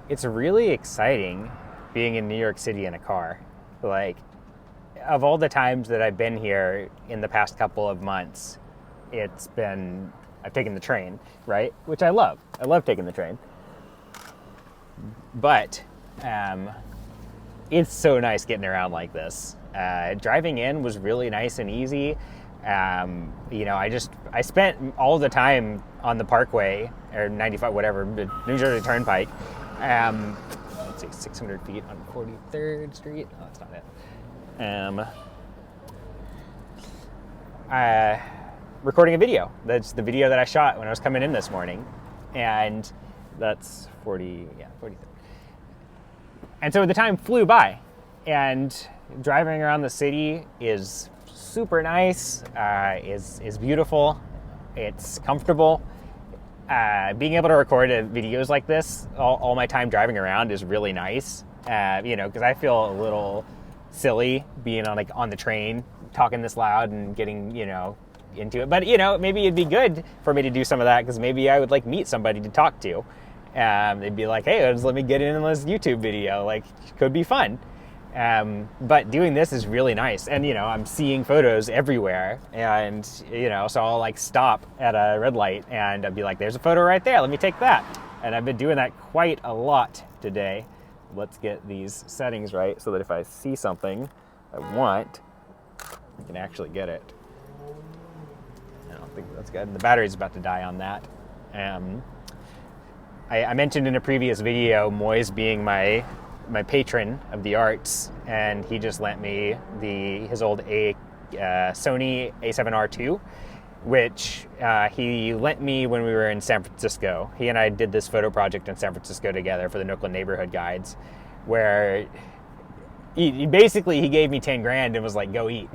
It's really exciting being in New York City in a car. Like, of all the times that I've been here in the past couple of months, I've taken the train, right? Which I love. I love taking the train. But it's so nice getting around like this. Driving in was really nice and easy. I spent all the time on the Parkway, or 95, whatever, New Jersey Turnpike. Let's see, 600 feet on 43rd Street. Oh, that's not it. Recording a video. That's the video that I shot when I was coming in this morning. And that's 43rd. And so the time flew by. And driving around the city is super nice, is beautiful, it's comfortable. Being able to record videos like this all my time driving around is really nice, because I feel a little silly being on the train talking this loud and getting into it. But maybe it'd be good for me to do some of that, because maybe I would meet somebody to talk to. They'd be like, hey, let me get in on this YouTube video, could be fun. But doing this is really nice, and I'm seeing photos everywhere, and so I'll stop at a red light and I'll be like, there's a photo right there, let me take that. And I've been doing that quite a lot today. Let's get these settings right so that if I see something I want, I can actually get it. I don't think that's good. The battery's about to die on that. I mentioned in a previous video Moiz being my patron of the arts, and he just lent me his old Sony A7R II, which he lent me when we were in San Francisco. He and I did this photo project in San Francisco together for the Nookland Neighborhood Guides, where he gave me 10 grand and was like, go eat.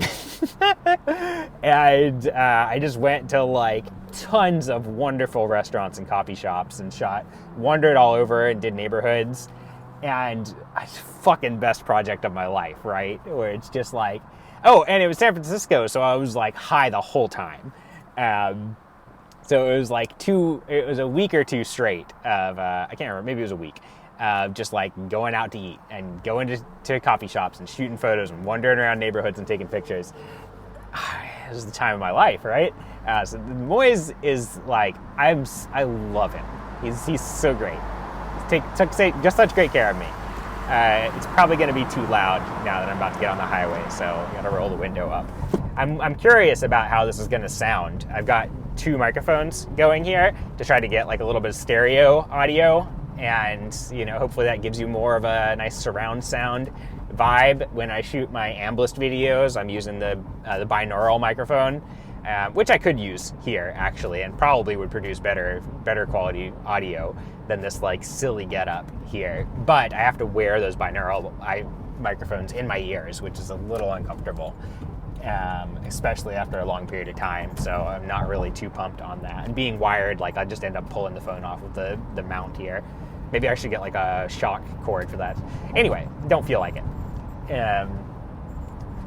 And I just went to tons of wonderful restaurants and coffee shops and wandered all over and did neighborhoods. And it's fucking best project of my life, right? Where it's just and it was San Francisco, so I was high the whole time. So it was a week or two straight of, I can't remember, maybe it was a week, just going out to eat and going to coffee shops and shooting photos and wandering around neighborhoods and taking pictures. This is the time of my life, right? So Moiz is I love him. He's so great. Took just such great care of me. It's probably going to be too loud now that I'm about to get on the highway, so I got to roll the window up. I'm curious about how this is going to sound. I've got 2 microphones going here to try to get a little bit of stereo audio, and hopefully that gives you more of a nice surround sound vibe. When I shoot my Amblist videos, I'm using the binaural microphone, which I could use here actually, and probably would produce better quality audio than this silly getup here. But I have to wear those binaural microphones in my ears, which is a little uncomfortable, especially after a long period of time. So I'm not really too pumped on that. And being wired, I just end up pulling the phone off of the mount here. Maybe I should get a shock cord for that. Anyway, don't feel like it.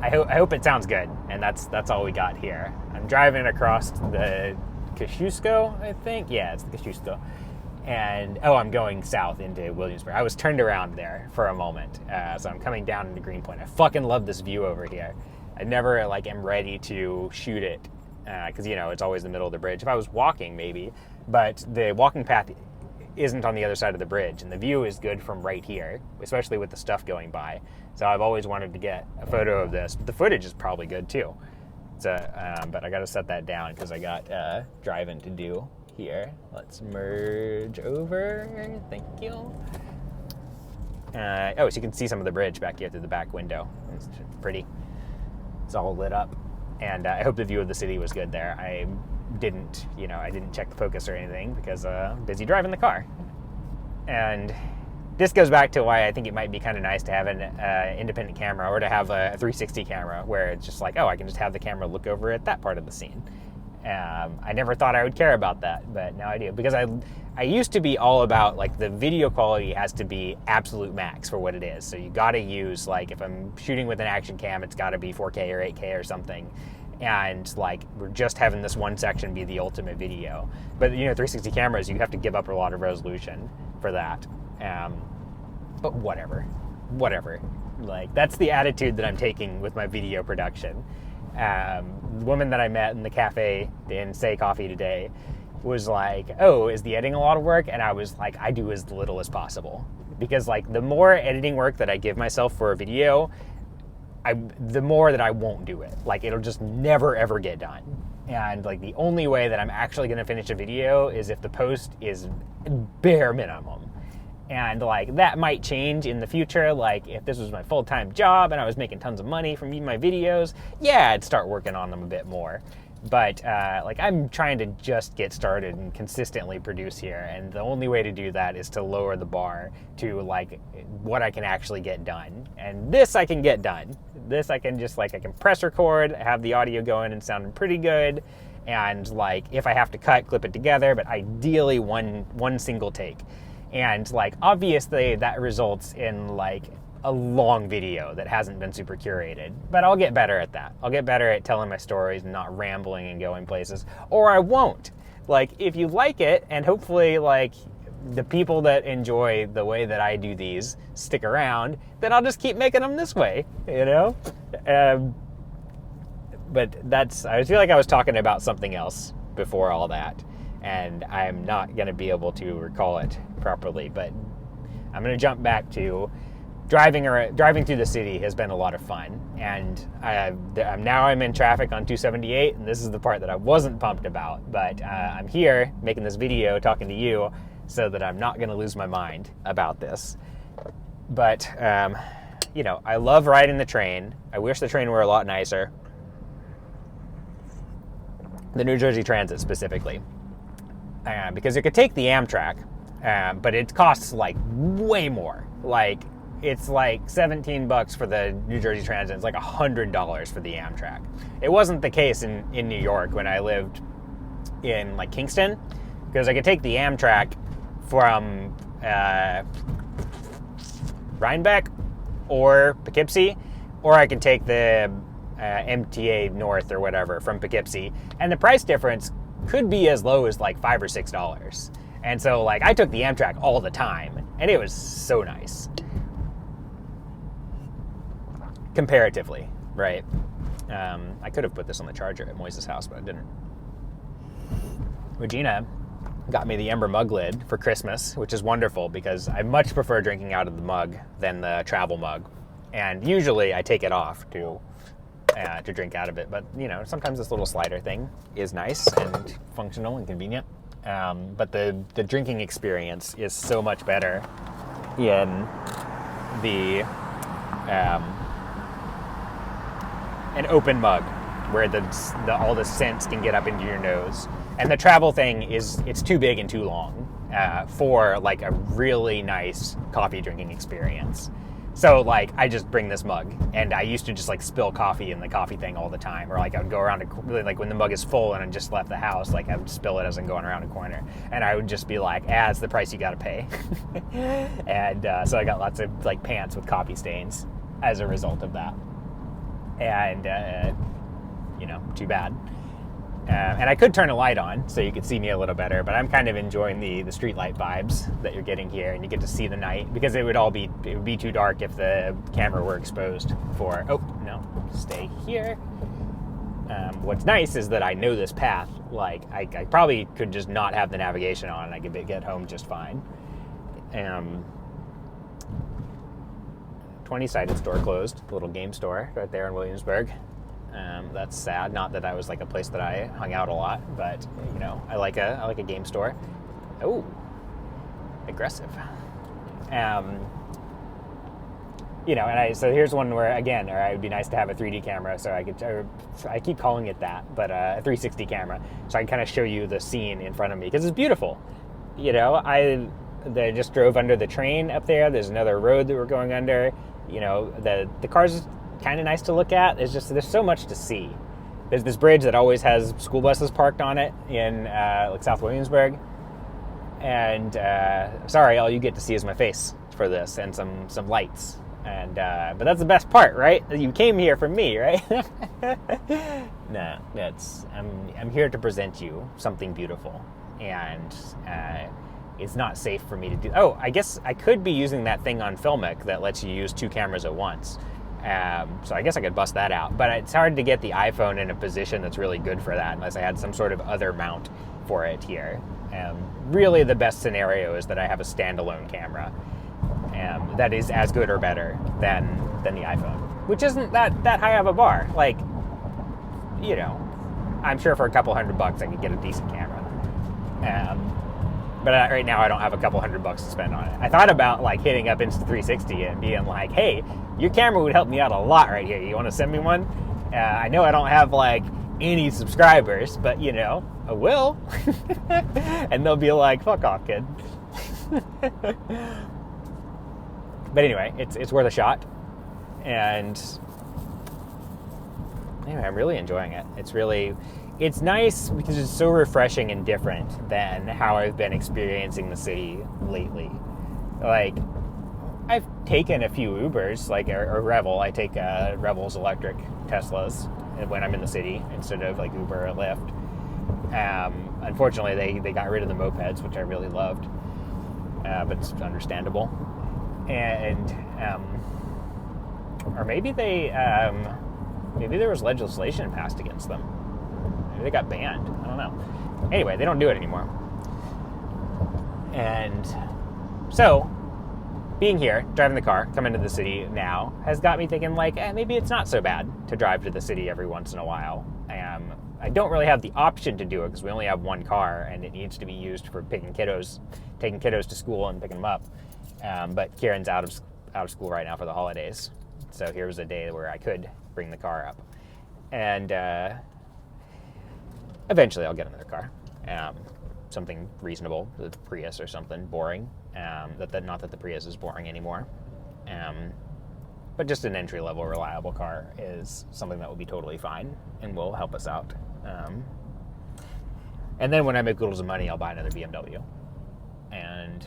I hope it sounds good, and that's all we got here. I'm driving across the Kosciuszko, I think. Yeah, it's the Kosciuszko. And, I'm going south into Williamsburg. I was turned around there for a moment, so I'm coming down into Greenpoint. I fucking love this view over here. I never, am ready to shoot it, because, it's always the middle of the bridge. If I was walking, maybe, but the walking path isn't on the other side of the bridge, and the view is good from right here, especially with the stuff going by. So I've always wanted to get a photo of this, but the footage is probably good too. So, but I got to set that down because I got driving to do here. Let's merge over. Thank you. So you can see some of the bridge back here through the back window. It's pretty. It's all lit up, and I hope the view of the city was good there. I didn't check the focus or anything because I'm busy driving the car. And this goes back to why I think it might be kind of nice to have an independent camera, or to have a 360 camera where it's just I can just have the camera look over at that part of the scene. I never thought I would care about that, but now I do, because I used to be all about the video quality has to be absolute max for what it is. So you got to use if I'm shooting with an action cam, it's got to be 4K or 8K or something. And we're just having this one section be the ultimate video. But 360 cameras, you have to give up a lot of resolution for that. But whatever. Like, that's the attitude that I'm taking with my video production. The woman that I met in the cafe in Say Coffee today was like, oh, is the editing a lot of work? And I was like, I do as little as possible. Because, like, the more editing work that I give myself for a video, the more that I won't do it. Like, it'll just never, ever get done. And, like, the only way that I'm actually going to finish a video is if the post is bare minimum. And, like, that might change in the future. Like, if this was my full-time job and I was making tons of money from my videos, yeah, I'd start working on them a bit more. But, like, I'm trying to just get started and consistently produce here. And the only way to do that is to lower the bar to, like, what I can actually get done. And this I can get done. This I can just, like, I can press record, have the audio going and sounding pretty good. And, like, if I have to cut, clip it together, but ideally one single take. And, like, obviously that results in, like, a long video that hasn't been super curated. But I'll get better at that. I'll get better at telling my stories and not rambling and going places. Or I won't. Like, if you like it, and hopefully, like, the people that enjoy the way that I do these stick around, then I'll just keep making them this way, you know? But I feel like I was talking about something else before all that. And I'm not going to be able to recall it properly, but I'm going to jump back to driving through the city has been a lot of fun. And now I'm in traffic on 278, and this is the part that I wasn't pumped about. But I'm here making this video, talking to you, so that I'm not going to lose my mind about this. But, you know, I love riding the train. I wish the train were a lot nicer. The New Jersey Transit specifically. Because you could take the Amtrak, but it costs, like, way more. Like, it's like $17 for the New Jersey Transit. It's like $100 for the Amtrak. It wasn't the case in New York when I lived in, like, Kingston, because I could take the Amtrak from Rhinebeck or Poughkeepsie, or I could take the MTA North or whatever from Poughkeepsie, and the price difference could be as low as like $5 or $6. And so, like, I took the Amtrak all the time, and it was so nice. Comparatively, right? I could have put this on the charger at Moiz's house, but I didn't. Regina got me the Ember mug lid for Christmas, which is wonderful because I much prefer drinking out of the mug than the travel mug. And usually I take it off to drink out of it. But, you know, sometimes this little slider thing is nice and functional and convenient. But the drinking experience is so much better in the an open mug where all the scents can get up into your nose. And the travel thing it's too big and too long for, like, a really nice coffee drinking experience. So, like, I just bring this mug, and I used to just, like, spill coffee in the coffee thing all the time, or, like, I would go around like, when the mug is full and I just left the house, like, I would spill it as I'm going around a corner, and I would just be like, it's the price you gotta pay. And so I got lots of, like, pants with coffee stains as a result of that. And, you know, too bad. And I could turn a light on so you could see me a little better, but I'm kind of enjoying the street light vibes that you're getting here, and you get to see the night, because it would be too dark if the camera were exposed for, stay here. What's nice is that I know this path. Like, I probably could just not have the navigation on and I could get home just fine. 20-sided store closed, a little game store right there in Williamsburg. That's sad. Not that that was, like, a place that I hung out a lot, but, you know, I like a game store. Oh, aggressive. You know, and so here's one where, again, it would be nice to have a 3D camera, so I keep calling it that, but a 360 camera, so I can kind of show you the scene in front of me, because it's beautiful. You know, I just drove under the train up there. There's another road that we're going under. You know, the cars kind of nice to look at. There's so much to see. There's this bridge that always has school buses parked on it in like South Williamsburg, and sorry, all you get to see is my face for this and some lights, and but that's the best part, right? You came here for me, right? No, I'm here to present you something beautiful, and it's not safe for me to do. Oh, I guess I could be using that thing on Filmic that lets you use 2 cameras at once. So I guess I could bust that out, but it's hard to get the iPhone in a position that's really good for that unless I had some sort of other mount for it here. Really the best scenario is that I have a standalone camera that is as good or better than the iPhone, which isn't that high of a bar. Like, you know, I'm sure for a couple $100 I could get a decent camera. But right now I don't have a couple $100 to spend on it. I thought about like hitting up Insta360 and being like, hey, your camera would help me out a lot right here. You want to send me one? I know I don't have like any subscribers, but you know, I will. And they'll be like, fuck off, kid. But anyway, it's worth a shot. And anyway, I'm really enjoying it. It's nice because it's so refreshing and different than how I've been experiencing the city lately. Like, I've taken a few Ubers, like or Revel. I take Revel's electric Teslas when I'm in the city instead of like Uber or Lyft. Unfortunately, they got rid of the mopeds, which I really loved, but it's understandable. And or maybe maybe there was legislation passed against them. Maybe they got banned. I don't know. Anyway, they don't do it anymore. And so, being here, driving the car, coming to the city now, has got me thinking like, maybe it's not so bad to drive to the city every once in a while. I don't really have the option to do it because we only have one car and it needs to be used for taking kiddos to school and picking them up. But Kieran's out of school right now for the holidays. So here was a day where I could bring the car up. And eventually I'll get another car. Something reasonable, the Prius or something boring. Not that the Prius is boring anymore. But just an entry-level reliable car is something that will be totally fine and will help us out. And then when I make oodles of money, I'll buy another BMW. And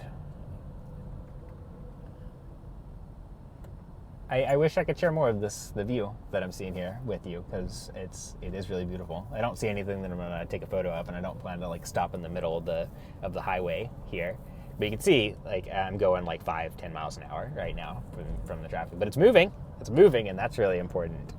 I wish I could share more of the view that I'm seeing here with you, because it is really beautiful. I don't see anything that I'm going to take a photo of, and I don't plan to like stop in the middle of the highway here. But you can see like I'm going like 5-10 miles an hour right now from the traffic. But it's moving, and that's really important.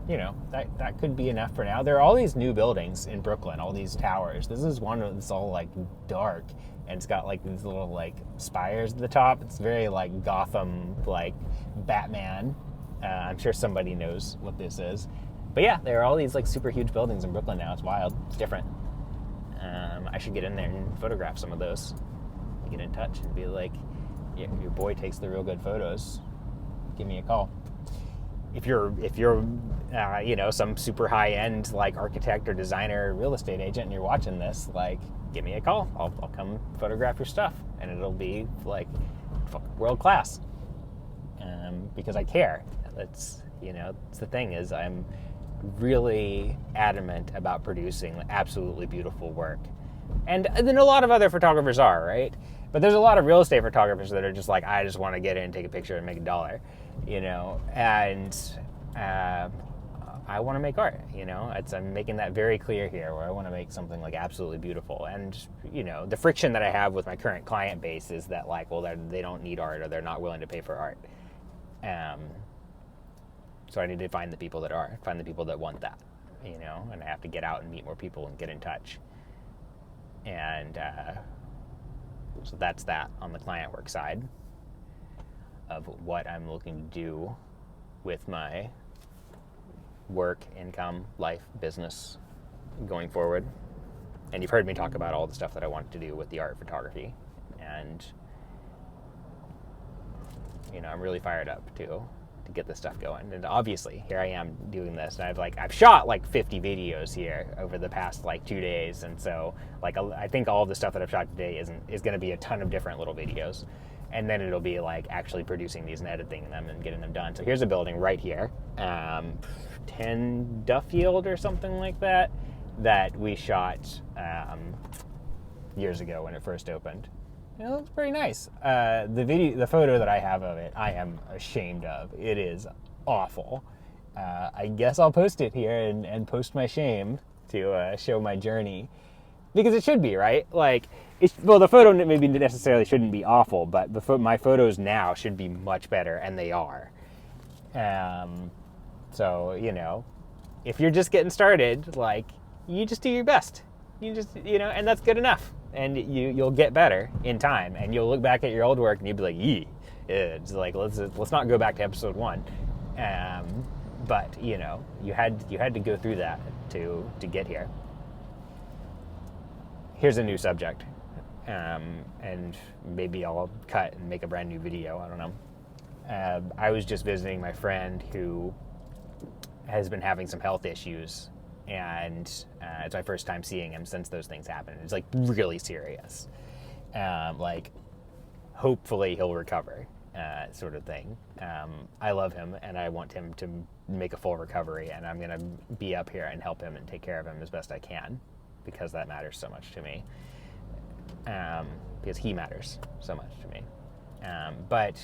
You know, that could be enough for now. There are all these new buildings in Brooklyn, all these towers. This is one that's all like dark, and it's got like these little like spires at the top. It's very like Gotham, like Batman. I'm sure somebody knows what this is. But yeah, there are all these like super huge buildings in Brooklyn now. It's wild. It's different. I should get in there and photograph some of those. Get in touch and be like, yeah, your boy takes the real good photos. Give me a call. If you're you know, some super high-end like architect or designer or real estate agent and you're watching this, like, give me a call. I'll come photograph your stuff, and it'll be like world class. Because I care. That's, you know, it's the thing is I'm really adamant about producing absolutely beautiful work. And then a lot of other photographers are, right? But there's a lot of real estate photographers that are just like, I just want to get in, take a picture, and make $1, you know? And I want to make art, you know? I'm making that very clear here, where I want to make something like absolutely beautiful. And, you know, the friction that I have with my current client base is that like, well, they don't need art, or they're not willing to pay for art. So I need to find the people that are, find the people that want that, you know? And I have to get out and meet more people and get in touch. And so that's that on the client work side of what I'm looking to do with my work, income, life, business going forward. And you've heard me talk about all the stuff that I want to do with the art photography. And, you know, I'm really fired up to get this stuff going. And obviously, here I am doing this, and I've shot like 50 videos here over the past like 2 days, and so like I think all of the stuff that I've shot today is going to be a ton of different little videos, and then it'll be like actually producing these and editing them and getting them done. So here's a building right here, 10 Duffield or something like that we shot years ago when it first opened. It looks pretty nice. The photo that I have of it, I am ashamed of. It is awful. I guess I'll post it here and post my shame to show my journey. Because it should be, right? Like, well, the photo maybe necessarily shouldn't be awful, but my photos now should be much better, and they are. So, you know, if you're just getting started, like, you just do your best. You just, you know, and that's good enough. And you'll get better in time, and you'll look back at your old work and you'll be like, yee. It's like, let's not go back to episode 1. But, you know, you had to go through that to get here. Here's a new subject, and maybe I'll cut and make a brand new video, I don't know. I was just visiting my friend who has been having some health issues, and it's my first time seeing him since those things happened. It's like really serious. Like, hopefully he'll recover, sort of thing. I love him, and I want him to make a full recovery, and I'm gonna be up here and help him and take care of him as best I can, because that matters so much to me. Because he matters so much to me. But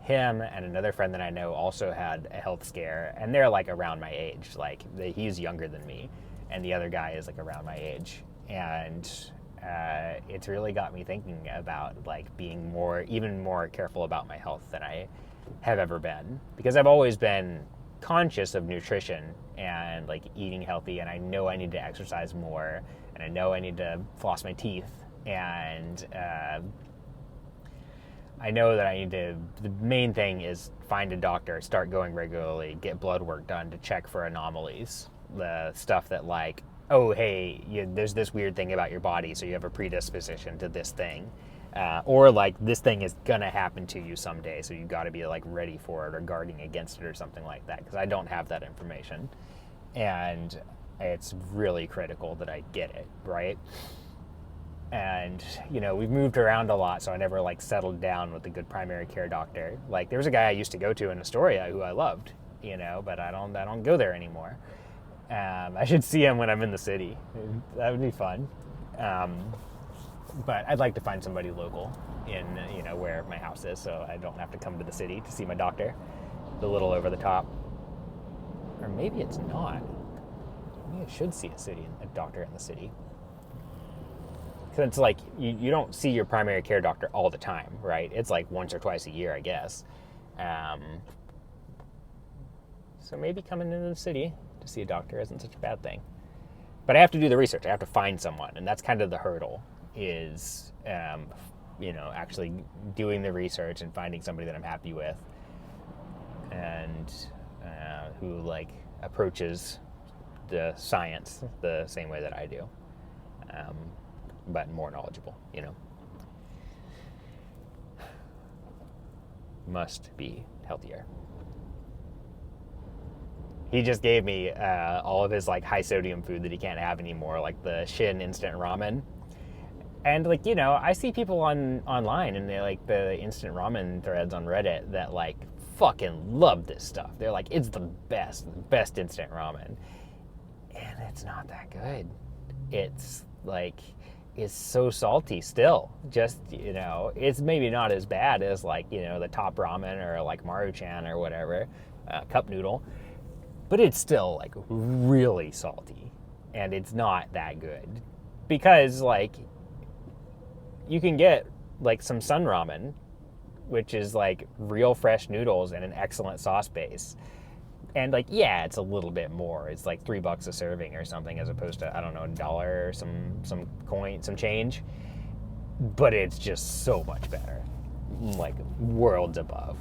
him and another friend that I know also had a health scare, and they're like around my age. Like, he's younger than me, and the other guy is like around my age. And it's really got me thinking about like being even more careful about my health than I have ever been, because I've always been conscious of nutrition and like eating healthy, and I know I need to exercise more, and I know I need to floss my teeth, and I know that the main thing is find a doctor, start going regularly, get blood work done to check for anomalies. The stuff that like, oh, hey, there's this weird thing about your body, so you have a predisposition to this thing. Or like, this thing is gonna happen to you someday, so you've gotta be like ready for it or guarding against it or something like that, because I don't have that information. And it's really critical that I get it, right? And, you know, we've moved around a lot, so I never like settled down with a good primary care doctor. Like, there was a guy I used to go to in Astoria who I loved, you know, but I don't go there anymore. I should see him when I'm in the city. That would be fun. But I'd like to find somebody local in, you know, where my house is, so I don't have to come to the city to see my doctor. A little over the top. Or maybe it's not. Maybe I should see a doctor in the city. Because it's like, you don't see your primary care doctor all the time, right? It's like once or twice a year, I guess. So maybe coming into the city to see a doctor isn't such a bad thing. But I have to do the research. I have to find someone, and that's kind of the hurdle, is, you know, actually doing the research and finding somebody that I'm happy with, and who like approaches the science the same way that I do, but more knowledgeable, you know. Must be healthier. He just gave me all of his like high sodium food that he can't have anymore, like the Shin instant ramen. And like, you know, I see people online and they like the instant ramen threads on Reddit that like fucking love this stuff. They're like, it's the best instant ramen. And it's not that good. It's like, it's so salty still. Just, you know, it's maybe not as bad as like, you know, the Top Ramen or like Maruchan or whatever, cup noodle. But it's still like really salty, and it's not that good, because like you can get like some Sun Ramen, which is like real fresh noodles and an excellent sauce base. And like, yeah, it's a little bit more. It's like $3 a serving or something, as opposed to, I don't know, $1 or some coin, some change. But it's just so much better, like worlds above.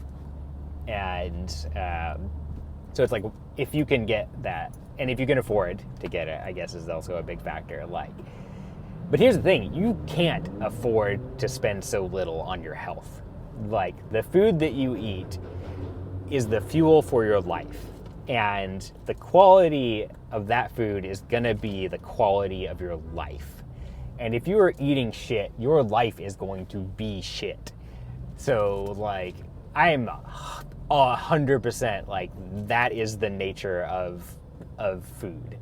And so it's like, if you can get that, and if you can afford to get it, I guess is also a big factor. Like, but here's the thing, you can't afford to spend so little on your health. Like, the food that you eat is the fuel for your life. And the quality of that food is gonna be the quality of your life. And if you are eating shit, your life is going to be shit. So like, I am 100% like, that is the nature of food.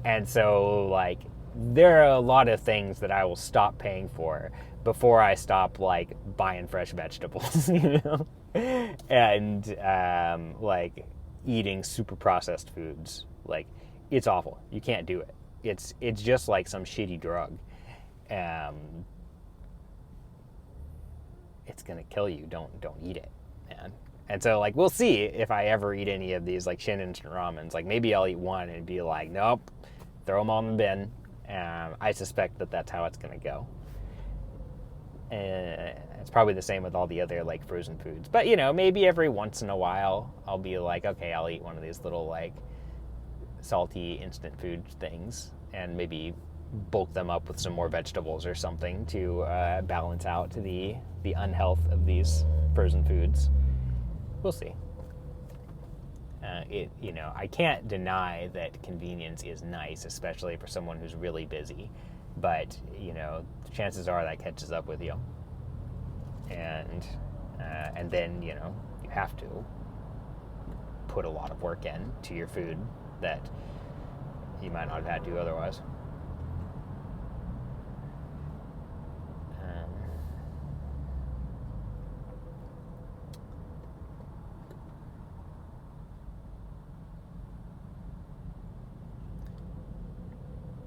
And so like, there are a lot of things that I will stop paying for before I stop like buying fresh vegetables, you know? And like, eating super processed foods. Like, it's awful. You can't do it. It's just like some shitty drug. It's gonna kill you. Don't eat it, man. And so, like, we'll see if I ever eat any of these, like, Shin instant ramens. Like, maybe I'll eat one and be like, nope, throw them all in the bin. I suspect that that's how it's gonna go. It's probably the same with all the other, like, frozen foods. But, you know, maybe every once in a while I'll be like, okay, I'll eat one of these little, like, salty instant food things and maybe bulk them up with some more vegetables or something to balance out the unhealth of these frozen foods. We'll see. You know, I can't deny that convenience is nice, especially for someone who's really busy. But, you know, chances are that catches up with you. And then, you know, you have to put a lot of work in to your food that you might not have had to otherwise.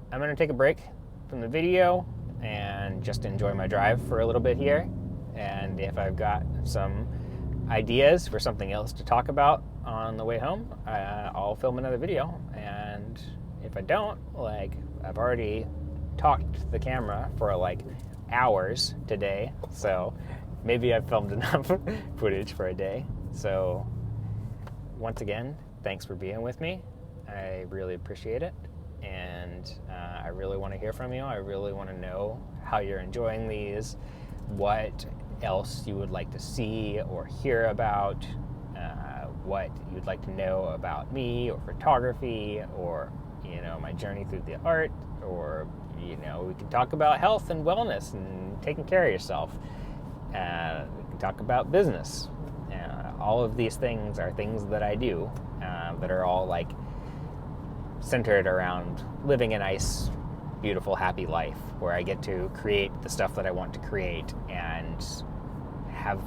I'm going to take a break from the video and just enjoy my drive for a little bit here. And if I've got some ideas for something else to talk about on the way home, I'll film another video. And if I don't, like, I've already talked to the camera for like hours today, so maybe I've filmed enough footage for a day. So once again, thanks for being with me. I really appreciate it. And I really want to hear from you. I really want to know how you're enjoying these, what else you would like to see or hear about, what you'd like to know about me or photography, or, you know, my journey through the art, or, you know, we can talk about health and wellness and taking care of yourself. We can talk about business. All of these things are things that I do that are all like centered around living a nice, beautiful, happy life where I get to create the stuff that I want to create and have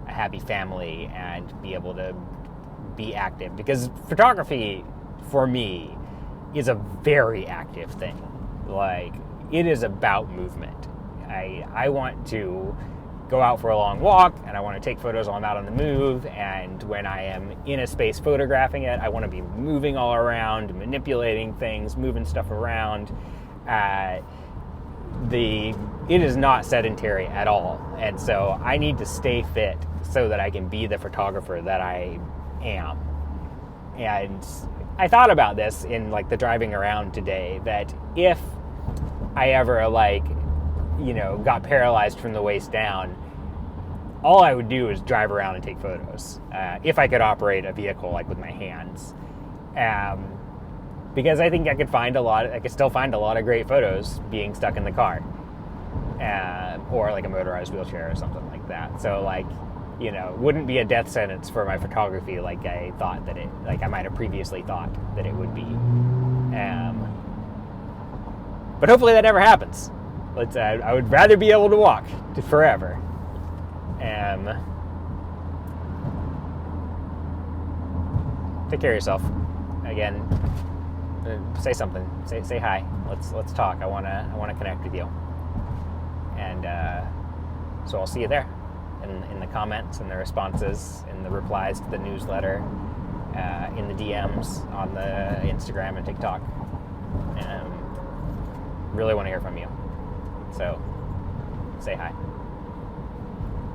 a happy family and be able to be active. Because photography, for me, is a very active thing. Like, it is about movement. I want to go out for a long walk, and I want to take photos while I'm out on the move, and when I am in a space photographing it, I want to be moving all around, manipulating things, moving stuff around. It is not sedentary at all, and so I need to stay fit so that I can be the photographer that I am. And I thought about this in like the driving around today, that if I ever, like, you know, got paralyzed from the waist down, all I would do is drive around and take photos. If I could operate a vehicle like with my hands. Because I think I could still find a lot of great photos being stuck in the car. Or like a motorized wheelchair or something like that. So, like, you know, it wouldn't be a death sentence for my photography like I might have previously thought that it would be. But hopefully that never happens. I would rather be able to walk forever. Take care of yourself. Again, say something. Say hi. Let's talk. I wanna connect with you. And so I'll see you there in the comments and the responses, in the replies to the newsletter, in the DMs on the Instagram and TikTok. Really want to hear from you. So say hi.